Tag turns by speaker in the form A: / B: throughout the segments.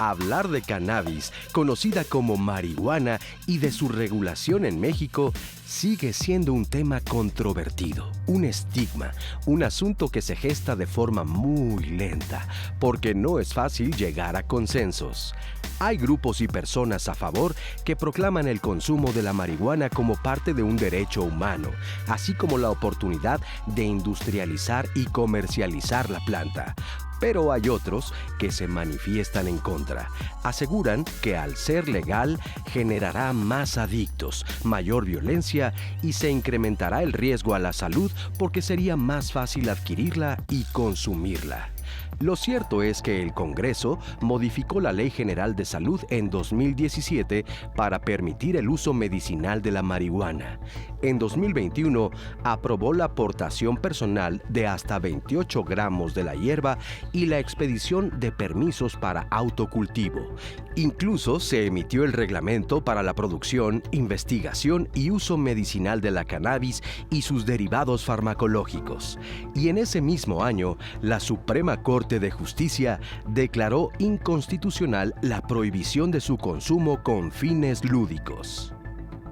A: Hablar de cannabis, conocida como marihuana, y de su regulación en México, sigue siendo un tema controvertido, un estigma, un asunto que se gesta de forma muy lenta, porque no es fácil llegar a consensos. Hay grupos y personas a favor que proclaman el consumo de la marihuana como parte de un derecho humano, así como la oportunidad de industrializar y comercializar la planta. Pero hay otros que se manifiestan en contra. Aseguran que al ser legal generará más adictos, mayor violencia y se incrementará el riesgo a la salud porque sería más fácil adquirirla y consumirla. Lo cierto es que el Congreso modificó la Ley General de Salud en 2017 para permitir el uso medicinal de la marihuana. En 2021 aprobó la aportación personal de hasta 28 gramos de la hierba y la expedición de permisos para autocultivo. Incluso se emitió el reglamento para la producción, investigación y uso medicinal de la cannabis y sus derivados farmacológicos. Y en ese mismo año, la Suprema Corte de Justicia declaró inconstitucional la prohibición de su consumo con fines lúdicos.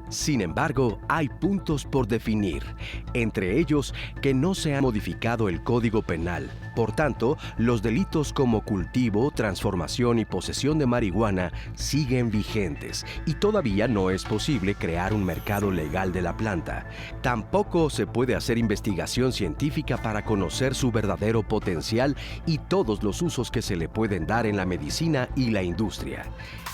A: Sin embargo, hay puntos por definir, entre ellos que no se ha modificado el Código Penal. Por tanto, los delitos como cultivo, transformación y posesión de marihuana siguen vigentes y todavía no es posible crear un mercado legal de la planta. Tampoco se puede hacer investigación científica para conocer su verdadero potencial y todos los usos que se le pueden dar en la medicina y la industria.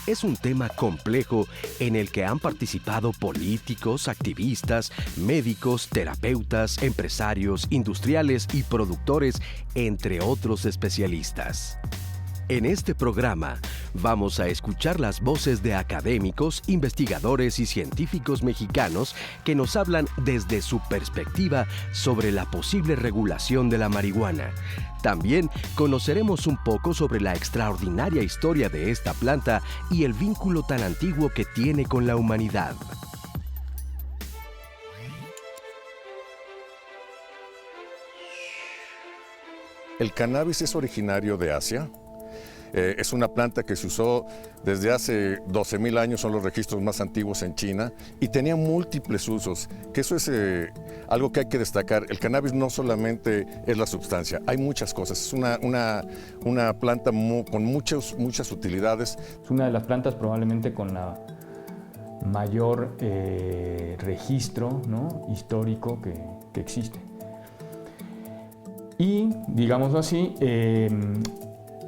A: Es un tema complejo en el que han participado políticos, activistas, médicos, terapeutas, empresarios, industriales y productores, entre otros especialistas. En este programa vamos a escuchar las voces de académicos, investigadores y científicos mexicanos que nos hablan desde su perspectiva sobre la posible regulación de la marihuana. También conoceremos un poco sobre la extraordinaria historia de esta planta y el vínculo tan antiguo que tiene con la humanidad.
B: El cannabis es originario de Asia. Es una planta que se usó desde hace 12,000 años, son los registros más antiguos en China, y tenía múltiples usos, que eso es algo que hay que destacar. El cannabis no solamente es la sustancia, hay muchas cosas. Es una planta con muchas utilidades.
C: Es una de las plantas probablemente con la mayor registro, ¿no?, histórico que existe. Y, digámoslo así,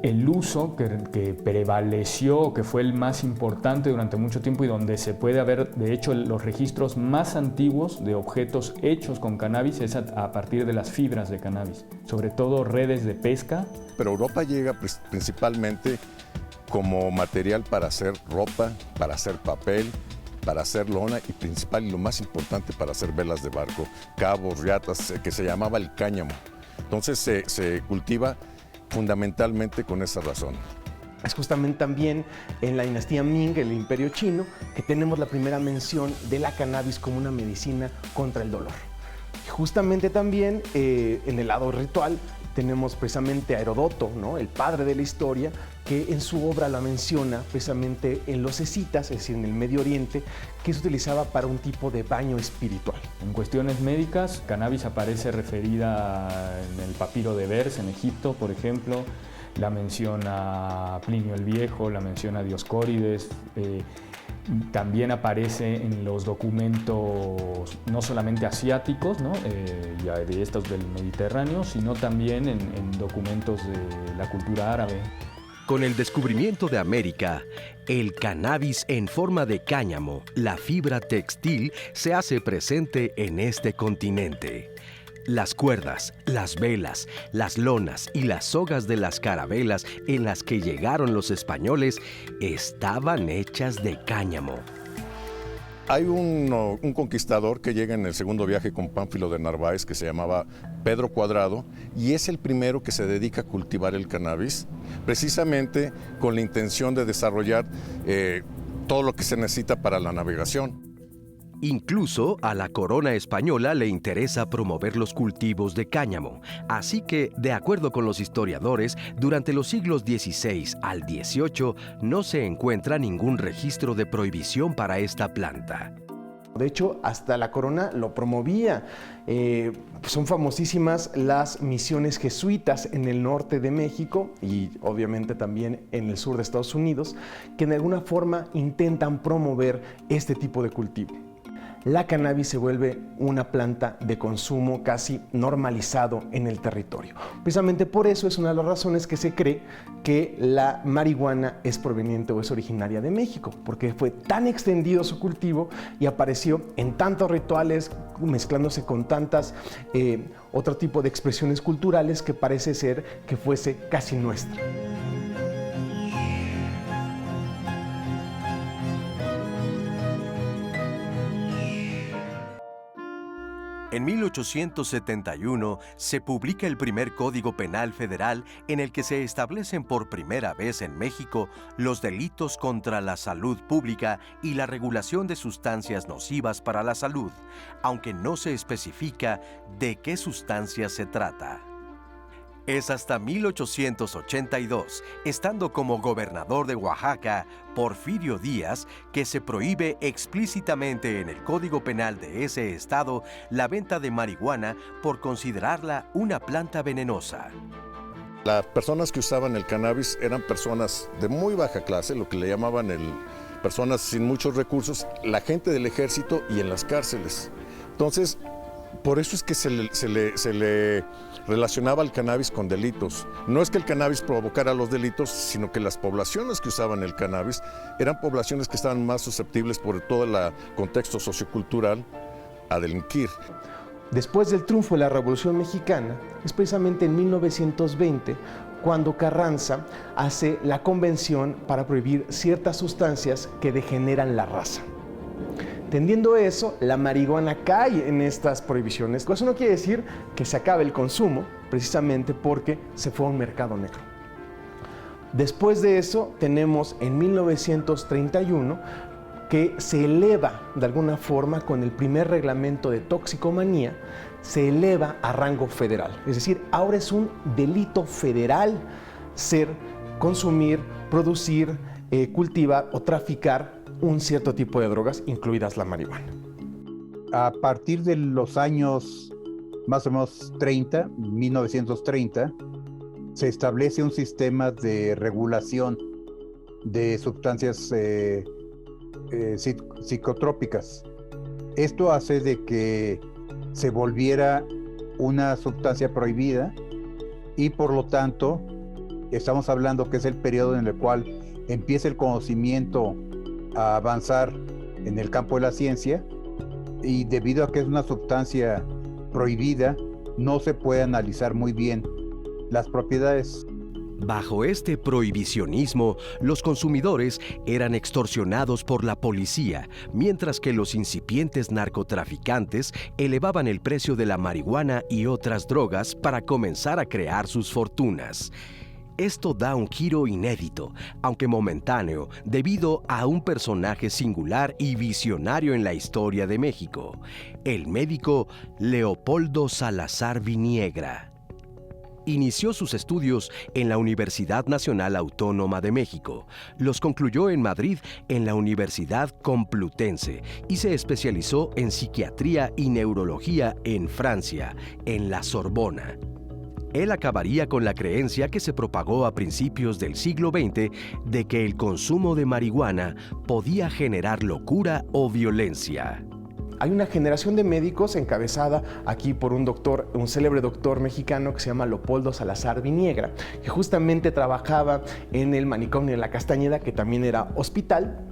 C: el uso que prevaleció, que fue el más importante durante mucho tiempo y donde se puede ver, de hecho, los registros más antiguos de objetos hechos con cannabis es a partir de las fibras de cannabis, sobre todo redes de pesca.
B: Pero Europa llega principalmente como material para hacer ropa, para hacer papel, para hacer lona y lo más importante, para hacer velas de barco, cabos, riatas, que se llamaba el cáñamo. Entonces se cultiva fundamentalmente con esa razón.
D: Es justamente también en la dinastía Ming, el imperio chino, que tenemos la primera mención de la cannabis como una medicina contra el dolor. Y justamente también en el lado ritual tenemos precisamente a Heródoto, ¿no?, el padre de la historia, que en su obra la menciona precisamente en los escitas, es decir, en el Medio Oriente, que se utilizaba para un tipo de baño espiritual.
C: En cuestiones médicas, cannabis aparece referida en el papiro de Bers, en Egipto, por ejemplo. La menciona Plinio el Viejo, la menciona Dioscórides. También aparece en los documentos no solamente asiáticos, ¿no?, ya de estos del Mediterráneo, sino también en documentos de la cultura árabe.
A: Con el descubrimiento de América, el cannabis en forma de cáñamo, la fibra textil, se hace presente en este continente. Las cuerdas, las velas, las lonas y las sogas de las carabelas en las que llegaron los españoles estaban hechas de cáñamo.
B: Hay un conquistador que llega en el segundo viaje con Pánfilo de Narváez, que se llamaba Pedro Cuadrado, y es el primero que se dedica a cultivar el cannabis, precisamente con la intención de desarrollar todo lo que se necesita para la navegación.
A: Incluso a la corona española le interesa promover los cultivos de cáñamo, así que, de acuerdo con los historiadores, durante los siglos XVI al XVIII no se encuentra ningún registro de prohibición para esta planta.
D: De hecho, hasta la corona lo promovía. Son famosísimas las misiones jesuitas en el norte de México y obviamente también en el sur de Estados Unidos, que de alguna forma intentan promover este tipo de cultivo. La cannabis se vuelve una planta de consumo casi normalizado en el territorio. Precisamente por eso es una de las razones que se cree que la marihuana es proveniente o es originaria de México, porque fue tan extendido su cultivo y apareció en tantos rituales, mezclándose con tantas otro tipo de expresiones culturales que parece ser que fuese casi nuestra.
A: En 1871 se publica el primer Código Penal Federal en el que se establecen por primera vez en México los delitos contra la salud pública y la regulación de sustancias nocivas para la salud, aunque no se especifica de qué sustancias se trata. Es hasta 1882, estando como gobernador de Oaxaca, Porfirio Díaz, que se prohíbe explícitamente en el Código Penal de ese estado la venta de marihuana por considerarla una planta venenosa.
B: Las personas que usaban el cannabis eran personas de muy baja clase, lo que le llamaban personas sin muchos recursos, la gente del ejército y en las cárceles. Entonces, por eso es que se le relacionaba el cannabis con delitos. No es que el cannabis provocara los delitos, sino que las poblaciones que usaban el cannabis eran poblaciones que estaban más susceptibles por todo el contexto sociocultural a delinquir.
D: Después del triunfo de la Revolución Mexicana, es precisamente en 1920 cuando Carranza hace la convención para prohibir ciertas sustancias que degeneran la raza. Entendiendo eso, la marihuana cae en estas prohibiciones. Eso no quiere decir que se acabe el consumo, precisamente porque se fue a un mercado negro. Después de eso, tenemos en 1931 que se eleva de alguna forma con el primer reglamento de toxicomanía, se eleva a rango federal. Es decir, ahora es un delito federal consumir, producir, cultivar o traficar un cierto tipo de drogas, incluidas la marihuana.
E: A partir de los años más o menos 1930, se establece un sistema de regulación de sustancias psicotrópicas. Esto hace de que se volviera una sustancia prohibida y por lo tanto estamos hablando que es el periodo en el cual empieza el conocimiento a avanzar en el campo de la ciencia y debido a que es una sustancia prohibida no se puede analizar muy bien las propiedades.
A: Bajo este prohibicionismo, los consumidores eran extorsionados por la policía, mientras que los incipientes narcotraficantes elevaban el precio de la marihuana y otras drogas para comenzar a crear sus fortunas. Esto da un giro inédito, aunque momentáneo, debido a un personaje singular y visionario en la historia de México, el médico Leopoldo Salazar Viniegra. Inició sus estudios en la Universidad Nacional Autónoma de México, los concluyó en Madrid en la Universidad Complutense y se especializó en psiquiatría y neurología en Francia, en la Sorbona. Él acabaría con la creencia que se propagó a principios del siglo XX de que el consumo de marihuana podía generar locura o violencia.
D: Hay una generación de médicos encabezada aquí por un célebre doctor mexicano que se llama Leopoldo Salazar Viniegra, que justamente trabajaba en el manicomio de la Castañeda, que también era hospital,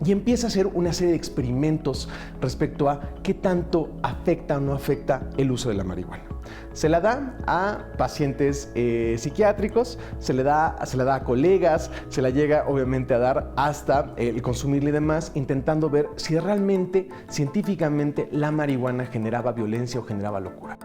D: y empieza a hacer una serie de experimentos respecto a qué tanto afecta o no afecta el uso de la marihuana. Se la da a pacientes psiquiátricos, se la da a colegas, se la llega obviamente a dar hasta el consumirla y demás, intentando ver si realmente, científicamente, la marihuana generaba violencia o generaba locura.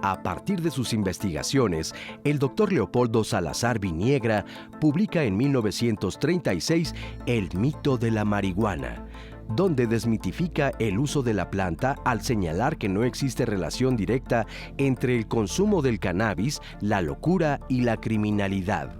A: A partir de sus investigaciones, el doctor Leopoldo Salazar Viniegra publica en 1936 El mito de la marihuana, donde desmitifica el uso de la planta al señalar que no existe relación directa entre el consumo del cannabis, la locura y la criminalidad.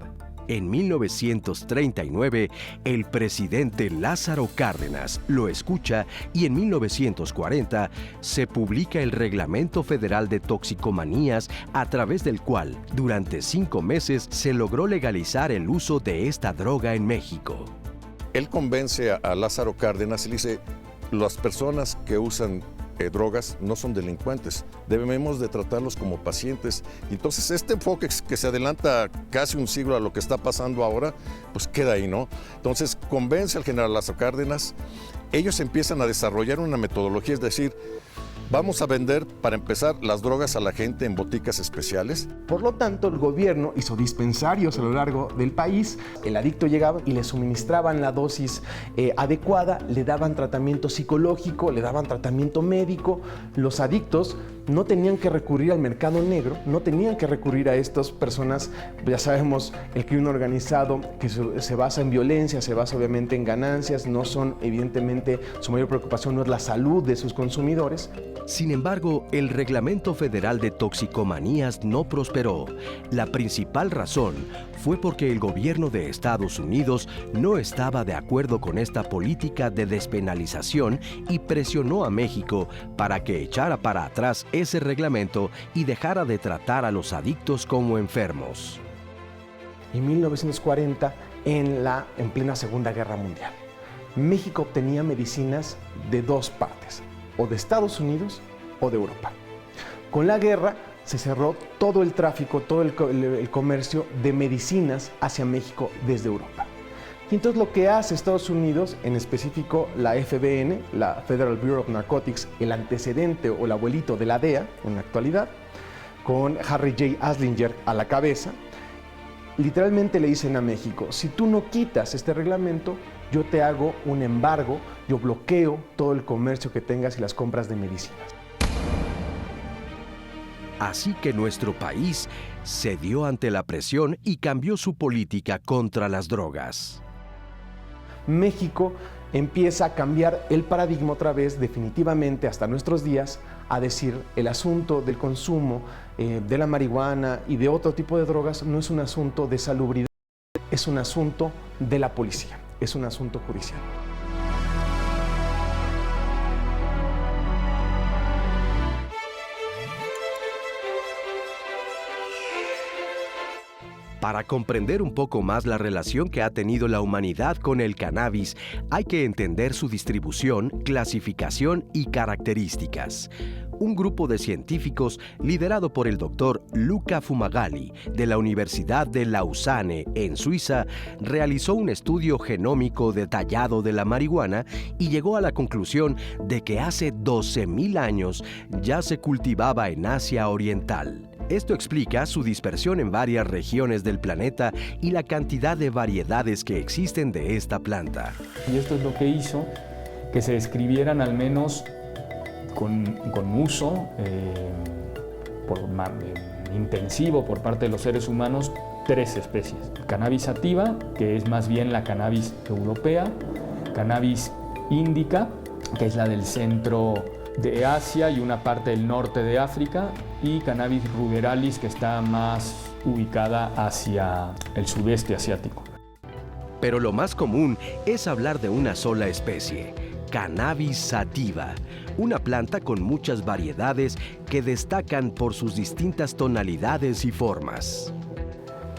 A: En 1939, el presidente Lázaro Cárdenas lo escucha y en 1940 se publica el Reglamento Federal de Toxicomanías, a través del cual, durante 5 meses, se logró legalizar el uso de esta droga en México.
B: Él convence a Lázaro Cárdenas y le dice, las personas que usan drogas no son delincuentes, debemos de tratarlos como pacientes. Y entonces este enfoque que se adelanta casi un siglo a lo que está pasando ahora, pues queda ahí, ¿no? Entonces convence al general Lázaro Cárdenas, ellos empiezan a desarrollar una metodología, es decir, vamos a vender, para empezar, las drogas a la gente en boticas especiales.
D: Por lo tanto, el gobierno hizo dispensarios a lo largo del país. El adicto llegaba y le suministraban la dosis adecuada, le daban tratamiento psicológico, le daban tratamiento médico. Los adictos no tenían que recurrir al mercado negro, no tenían que recurrir a estas personas. Ya sabemos, el crimen organizado que se basa en violencia, se basa obviamente en ganancias, no son, evidentemente, su mayor preocupación no es la salud de sus consumidores.
A: Sin embargo, el Reglamento Federal de Toxicomanías no prosperó. La principal razón fue porque el gobierno de Estados Unidos no estaba de acuerdo con esta política de despenalización y presionó a México para que echara para atrás ese reglamento y dejara de tratar a los adictos como enfermos.
D: En 1940, en plena Segunda Guerra Mundial, México obtenía medicinas de 2 partes, o de Estados Unidos o de Europa. Con la guerra se cerró todo el tráfico, todo el comercio de medicinas hacia México desde Europa. Y entonces lo que hace Estados Unidos, en específico la FBN, la Federal Bureau of Narcotics, el antecedente o el abuelito de la DEA en la actualidad, con Harry J. Anslinger a la cabeza, literalmente le dicen a México, si tú no quitas este reglamento, yo te hago un embargo, yo bloqueo todo el comercio que tengas y las compras de medicinas.
A: Así que nuestro país cedió ante la presión y cambió su política contra las drogas.
D: México empieza a cambiar el paradigma otra vez, definitivamente hasta nuestros días, a decir el asunto del consumo de la marihuana y de otro tipo de drogas no es un asunto de salubridad, es un asunto de la policía, es un asunto judicial.
A: Para comprender un poco más la relación que ha tenido la humanidad con el cannabis, hay que entender su distribución, clasificación y características. Un grupo de científicos liderado por el doctor Luca Fumagalli de la Universidad de Lausanne en Suiza realizó un estudio genómico detallado de la marihuana y llegó a la conclusión de que hace 12.000 años ya se cultivaba en Asia Oriental. Esto explica su dispersión en varias regiones del planeta y la cantidad de variedades que existen de esta planta.
C: Y esto es lo que hizo que se describieran al menos con uso intensivo por parte de los seres humanos 3 especies. Cannabis sativa, que es más bien la cannabis europea, cannabis índica, que es la del centro de Asia y una parte del norte de África, y Cannabis ruderalis, que está más ubicada hacia el sudeste asiático.
A: Pero lo más común es hablar de una sola especie, Cannabis sativa, una planta con muchas variedades que destacan por sus distintas tonalidades y formas.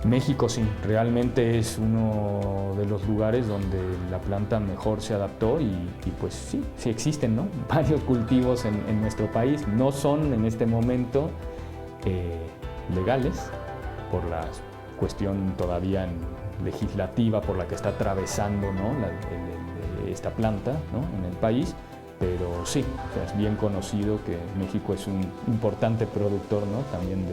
C: México sí, realmente es uno de los lugares donde la planta mejor se adaptó y pues sí existen, ¿no? Varios cultivos en nuestro país. No son en este momento legales por la cuestión todavía legislativa por la que está atravesando, ¿no? Esta planta, ¿no? En el país, pero sí, o sea, es bien conocido que México es un importante productor, ¿no? También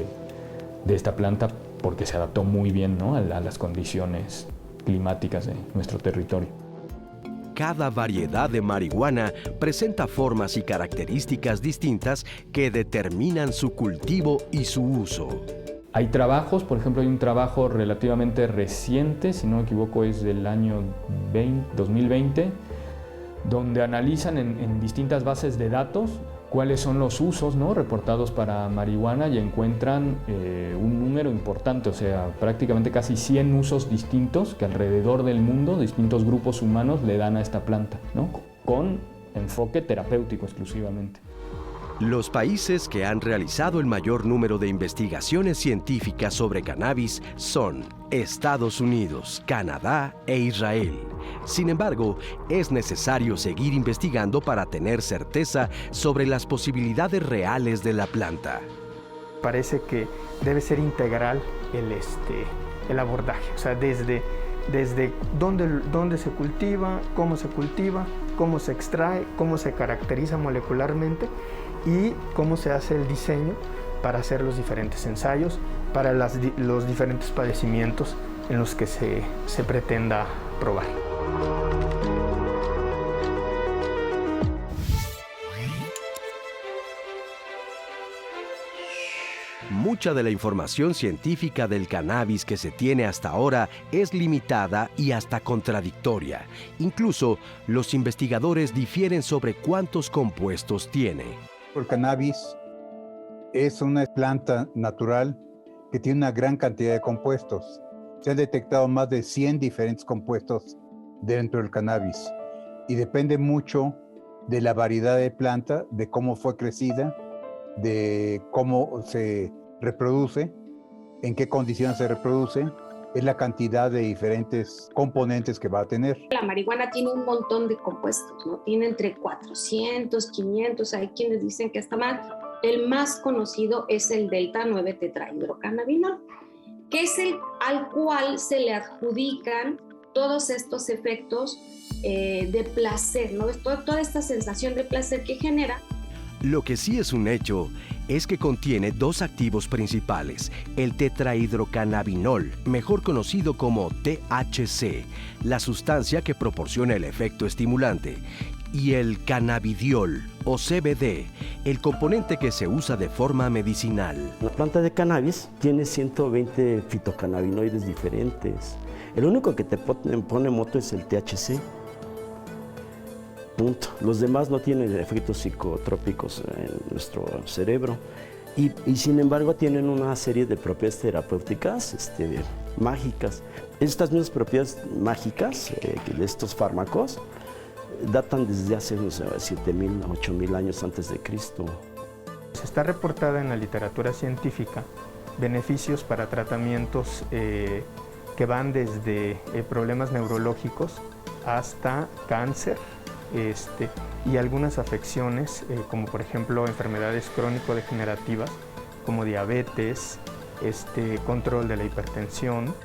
C: de esta planta, porque se adaptó muy bien, ¿no? a las condiciones climáticas de nuestro territorio.
A: Cada variedad de marihuana presenta formas y características distintas que determinan su cultivo y su uso.
C: Hay trabajos, por ejemplo, hay un trabajo relativamente reciente, si no me equivoco es del año 2020, donde analizan en distintas bases de datos cuáles son los usos, ¿no?, reportados para marihuana, y encuentran un número importante, o sea, prácticamente casi 100 usos distintos que alrededor del mundo distintos grupos humanos le dan a esta planta, ¿no?, con enfoque terapéutico exclusivamente.
A: Los países que han realizado el mayor número de investigaciones científicas sobre cannabis son Estados Unidos, Canadá e Israel. Sin embargo, es necesario seguir investigando para tener certeza sobre las posibilidades reales de la planta.
F: Parece que debe ser integral el abordaje, o sea, desde dónde se cultiva, cómo se extrae, cómo se caracteriza molecularmente y cómo se hace el diseño para hacer los diferentes ensayos, para los diferentes padecimientos en los que se pretenda probar.
A: Mucha de la información científica del cannabis que se tiene hasta ahora es limitada y hasta contradictoria. Incluso los investigadores difieren sobre cuántos compuestos tiene.
E: El cannabis es una planta natural que tiene una gran cantidad de compuestos. Se han detectado más de 100 diferentes compuestos dentro del cannabis y depende mucho de la variedad de planta, de cómo fue crecida, de cómo se reproduce, en qué condiciones se reproduce, es la cantidad de diferentes componentes que va a tener.
G: La marihuana tiene un montón de compuestos, ¿no? Tiene entre 400, 500, hay quienes dicen que está más. El más conocido es el delta 9 tetrahidrocannabinol, que es el al cual se le adjudican todos estos efectos de placer, ¿no? Toda esta sensación de placer que genera.
A: Lo que sí es un hecho es que contiene dos activos principales, el tetrahidrocannabinol, mejor conocido como THC, la sustancia que proporciona el efecto estimulante, y el cannabidiol, o CBD, el componente que se usa de forma medicinal.
H: La planta de cannabis tiene 120 fitocannabinoides diferentes. El único que te pone moto es el THC. Punto. Los demás no tienen efectos psicotrópicos en nuestro cerebro y sin embargo tienen una serie de propiedades terapéuticas mágicas. Estas mismas propiedades mágicas de estos fármacos datan desde hace unos 7.000 a 8.000 años antes de Cristo.
F: Se está reportada en la literatura científica beneficios para tratamientos que van desde problemas neurológicos hasta cáncer, y algunas afecciones, como por ejemplo enfermedades crónico-degenerativas, como diabetes, control de la hipertensión.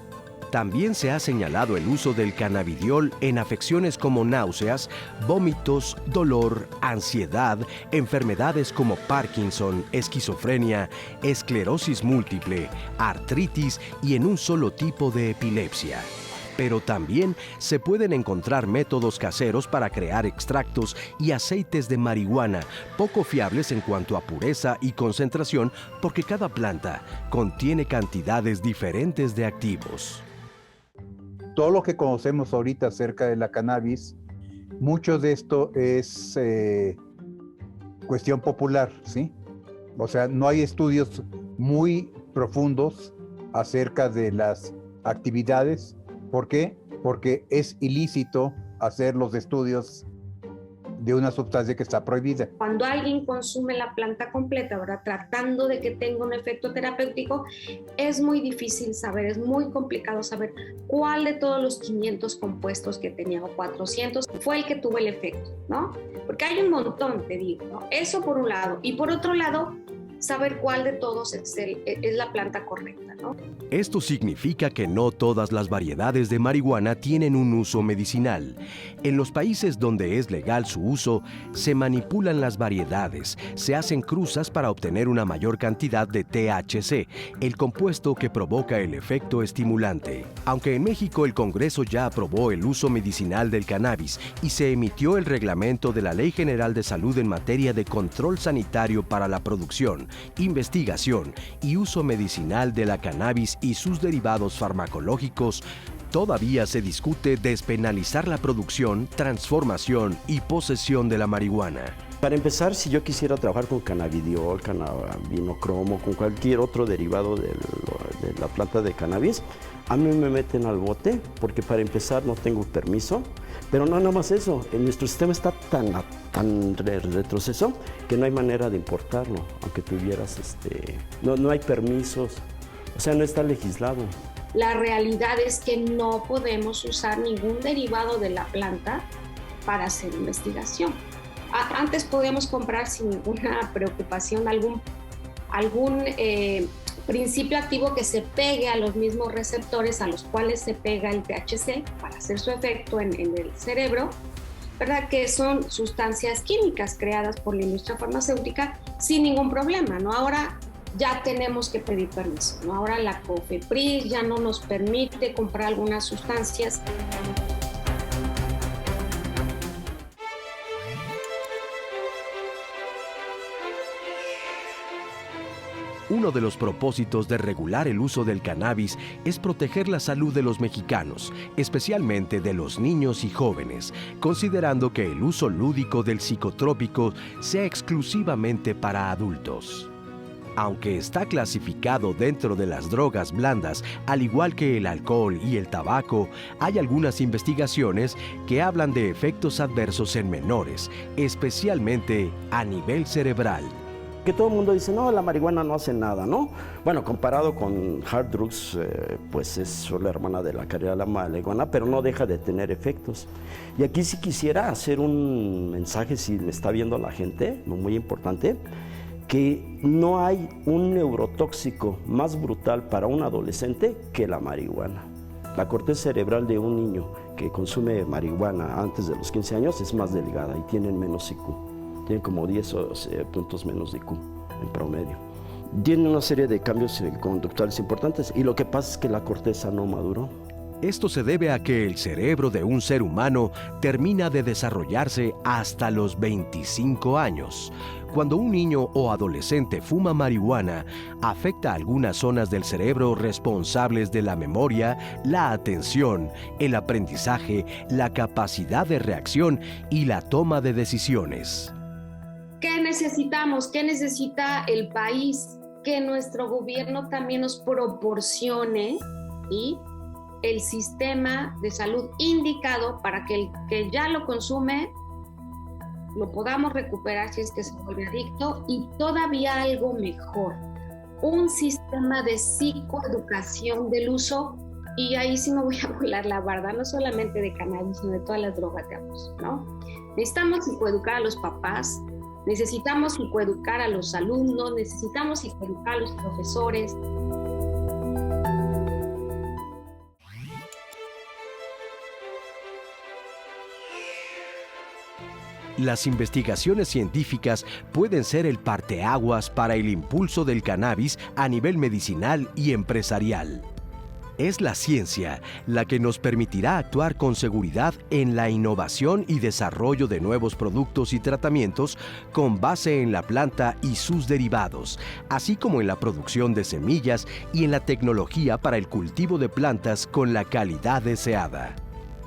A: También se ha señalado el uso del cannabidiol en afecciones como náuseas, vómitos, dolor, ansiedad, enfermedades como Parkinson, esquizofrenia, esclerosis múltiple, artritis y en un solo tipo de epilepsia. Pero también se pueden encontrar métodos caseros para crear extractos y aceites de marihuana, poco fiables en cuanto a pureza y concentración, porque cada planta contiene cantidades diferentes de activos.
E: Todo lo que conocemos ahorita acerca de la cannabis, mucho de esto es cuestión popular, ¿sí? O sea, no hay estudios muy profundos acerca de las actividades. ¿Por qué? Porque es ilícito hacer los estudios de una sustancia que está prohibida.
G: Cuando alguien consume la planta completa, ¿verdad?, tratando de que tenga un efecto terapéutico, es muy difícil saber, es muy complicado saber cuál de todos los 500 compuestos que tenía o 400 fue el que tuvo el efecto, ¿no? Porque hay un montón, te digo, ¿no? Eso por un lado. Y por otro lado, saber cuál de todos es la planta correcta, ¿no?
A: Esto significa que no todas las variedades de marihuana tienen un uso medicinal. En los países donde es legal su uso, se manipulan las variedades, se hacen cruzas para obtener una mayor cantidad de THC, el compuesto que provoca el efecto estimulante. Aunque en México el Congreso ya aprobó el uso medicinal del cannabis y se emitió el reglamento de la Ley General de Salud en materia de control sanitario para la producción, investigación y uso medicinal de la cannabis, cannabis y sus derivados farmacológicos, todavía se discute despenalizar la producción, transformación y posesión de la marihuana.
H: Para empezar, si yo quisiera trabajar con cannabidiol, cannabinocromo, con cualquier otro derivado de la planta de cannabis, a mí me meten al bote porque para empezar no tengo permiso. Pero no nada más eso, nuestro sistema está tan retroceso que no hay manera de importarlo, aunque tuvieras, no hay permisos, o sea, no está legislado.
G: La realidad es que no podemos usar ningún derivado de la planta para hacer investigación. Antes podíamos comprar sin ninguna preocupación algún principio activo que se pegue a los mismos receptores a los cuales se pega el THC para hacer su efecto en el cerebro, ¿verdad? Que son sustancias químicas creadas por la industria farmacéutica sin ningún problema, ¿no? Ahora ya tenemos que pedir permiso, ¿no? Ahora la COFEPRIS ya no nos permite comprar algunas sustancias.
A: Uno de los propósitos de regular el uso del cannabis es proteger la salud de los mexicanos, especialmente de los niños y jóvenes, considerando que el uso lúdico del psicotrópico sea exclusivamente para adultos. Aunque está clasificado dentro de las drogas blandas, al igual que el alcohol y el tabaco, hay algunas investigaciones que hablan de efectos adversos en menores, especialmente a nivel cerebral.
H: Que todo el mundo dice, no, la marihuana no hace nada, ¿no? Bueno, comparado con hard drugs, pues es solo la hermana de la carrera de la marihuana, pero no deja de tener efectos. Y aquí sí quisiera hacer un mensaje, si me está viendo la gente, muy importante, que no hay un neurotóxico más brutal para un adolescente que la marihuana. La corteza cerebral de un niño que consume marihuana antes de los 15 años es más delgada y tienen menos IQ. Tienen como 10 puntos menos de IQ en promedio. Tienen una serie de cambios conductuales importantes y lo que pasa es que la corteza no maduró.
A: Esto se debe a que el cerebro de un ser humano termina de desarrollarse hasta los 25 años. Cuando un niño o adolescente fuma marihuana, afecta algunas zonas del cerebro responsables de la memoria, la atención, el aprendizaje, la capacidad de reacción y la toma de decisiones.
G: ¿Qué necesitamos? ¿Qué necesita el país? Que nuestro gobierno también nos proporcione, ¿sí?, el sistema de salud indicado para que el que ya lo consume lo podamos recuperar si es que se vuelve adicto, y todavía algo mejor, un sistema de psicoeducación del uso, y ahí sí me voy a volar la barda, no solamente de cannabis, sino de todas las drogas de abuso, ¿no? Necesitamos psicoeducar a los papás, necesitamos psicoeducar a los alumnos, necesitamos psicoeducar a los profesores.
A: Las investigaciones científicas pueden ser el parteaguas para el impulso del cannabis a nivel medicinal y empresarial. Es la ciencia la que nos permitirá actuar con seguridad en la innovación y desarrollo de nuevos productos y tratamientos con base en la planta y sus derivados, así como en la producción de semillas y en la tecnología para el cultivo de plantas con la calidad deseada.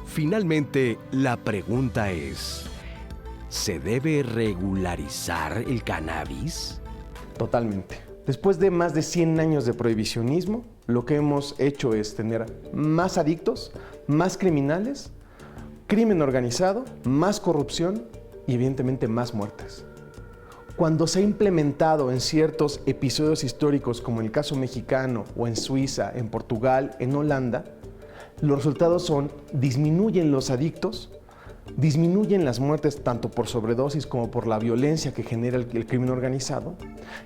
A: Finalmente, la pregunta es: ¿se debe regularizar el cannabis?
D: Totalmente. Después de más de 100 años de prohibicionismo, lo que hemos hecho es tener más adictos, más criminales, crimen organizado, más corrupción y evidentemente más muertes. Cuando se ha implementado en ciertos episodios históricos, como en el caso mexicano o en Suiza, en Portugal, en Holanda, los resultados son: disminuyen los adictos, disminuyen las muertes tanto por sobredosis como por la violencia que genera el crimen organizado,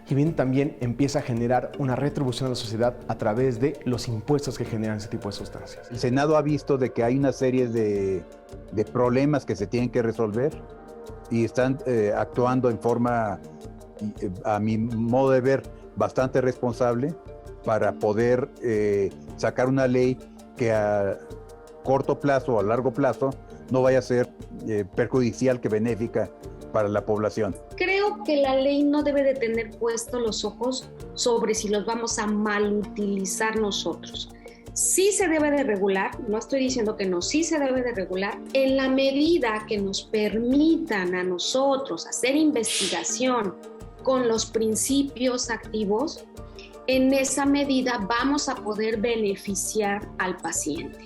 D: y bien también empieza a generar una retribución a la sociedad a través de los impuestos que generan ese tipo de sustancias.
E: El Senado ha visto de que hay una serie de problemas que se tienen que resolver y están actuando en forma, a mi modo de ver, bastante responsable para poder sacar una ley que a corto plazo o a largo plazo no vaya a ser perjudicial que benéfica para la población?
G: Creo que la ley no debe de tener puestos los ojos sobre si los vamos a malutilizar nosotros. Sí se debe de regular, no estoy diciendo que no, sí se debe de regular en la medida que nos permitan a nosotros hacer investigación con los principios activos. En esa medida vamos a poder beneficiar al paciente.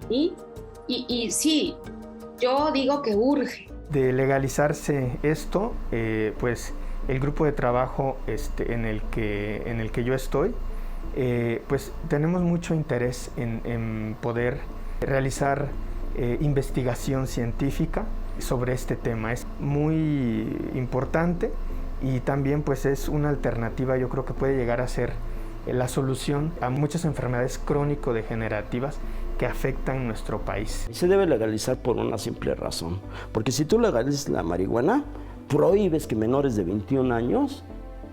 G: ¿Sí? Y sí, yo digo que urge.
F: De legalizarse esto, pues el grupo de trabajo en el que yo estoy, pues tenemos mucho interés en poder realizar investigación científica sobre este tema. Es muy importante y también pues es una alternativa, yo creo que puede llegar a ser la solución a muchas enfermedades crónico-degenerativas que afectan nuestro país.
H: Se debe legalizar por una simple razón, porque si tú legalizas la marihuana, prohíbes que menores de 21 años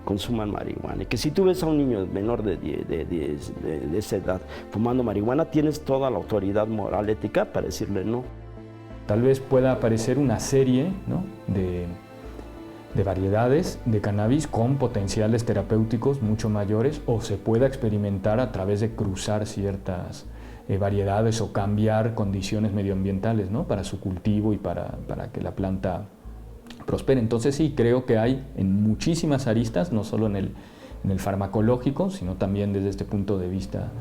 H: consuman marihuana, y que si tú ves a un niño menor de esa edad fumando marihuana, tienes toda la autoridad moral, ética para decirle no.
C: Tal vez pueda aparecer una serie, ¿no?, de variedades de cannabis con potenciales terapéuticos mucho mayores, o se pueda experimentar a través de cruzar ciertas variedades o cambiar condiciones medioambientales, ¿no?, para su cultivo y para que la planta prospere. Entonces sí, creo que hay en muchísimas aristas, no solo en el farmacológico, sino también desde este punto de vista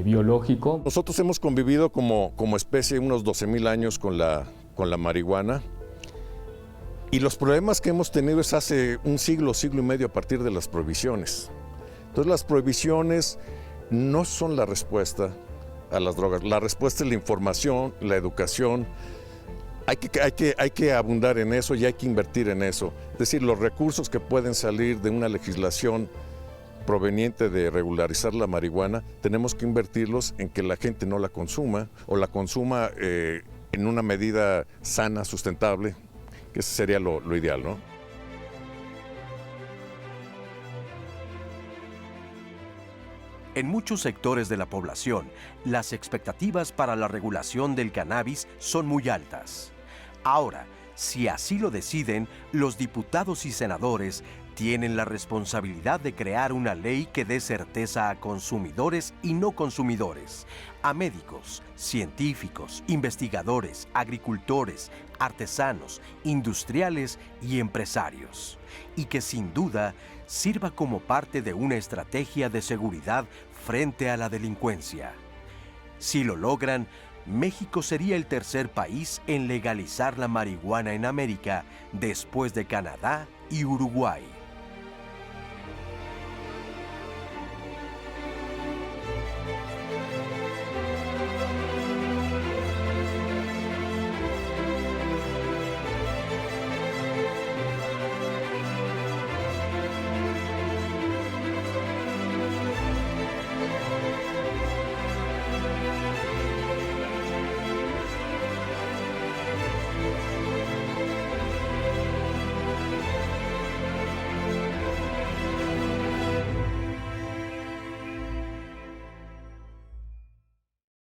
C: biológico.
B: Nosotros hemos convivido como especie unos 12,000 años con la marihuana, y los problemas que hemos tenido es hace un siglo y medio a partir de las prohibiciones. Entonces las prohibiciones no son la respuesta a las drogas, la respuesta es la información, la educación. Hay que abundar en eso y hay que invertir en eso. Es decir, los recursos que pueden salir de una legislación proveniente de regularizar la marihuana, tenemos que invertirlos en que la gente no la consuma, o la consuma en una medida sana, sustentable, que ese sería lo ideal, ¿no?
A: En muchos sectores de la población, las expectativas para la regulación del cannabis son muy altas. Ahora, si así lo deciden, los diputados y senadores tienen la responsabilidad de crear una ley que dé certeza a consumidores y no consumidores, a médicos, científicos, investigadores, agricultores, artesanos, industriales y empresarios, y que sin duda sirva como parte de una estrategia de seguridad frente a la delincuencia. Si lo logran, México sería el tercer país en legalizar la marihuana en América, después de Canadá y Uruguay.